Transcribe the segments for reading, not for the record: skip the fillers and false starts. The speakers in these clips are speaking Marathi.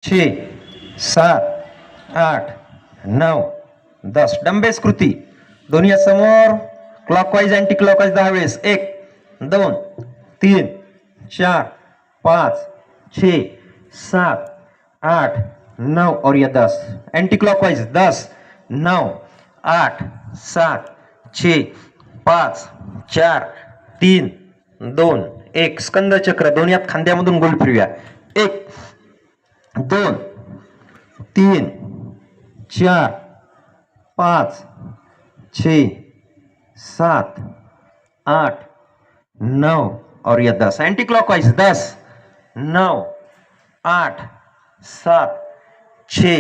6 7 8 9 10 डंबेस कृती दोन्ही समोर क्लॉकवाइज अँटी क्लॉकवाइज 10 वेळेस 1 2 3 4 5 6 7 8 9 और ये 10 एंटी क्लॉकवाइज 10 9 8 7 6 5 4 3 2 1 स्कंद चक्र दोन्ही हात खांद्यामधून गोल फिरवूया 1 2 3 4 5 6 7 8 9 और ये 10 एंटी क्लॉकवाइज 10 9 8 7 6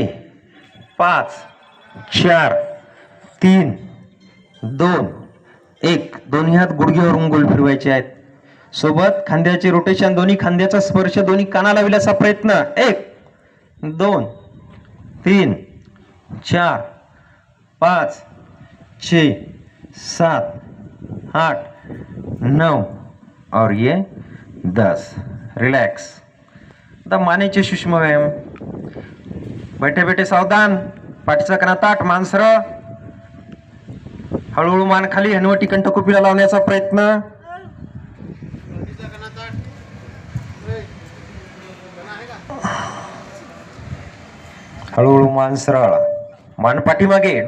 5 4 3 2 1 दोन्ही हात गुडघ्यावरून गोल फिरवायचे आहेत सोबत खांद्याचे रोटेशन दोन्ही खांद्याचा स्पर्श दोन्ही कानाला विल्याचा प्रयत्न 1 2 3 4 5 6 7 8 9 और ये 10 रिलैक्स मानेचे सूक्ष्म व्यायाम बैठे बैठे सावधान पाठीचा कणा ताठ मान सरळ हळूहळू मान खाली हनवटी कंठकुपीला लावण्याचा प्रयत्न हळूहळू मान सरळ मान पाठीमागे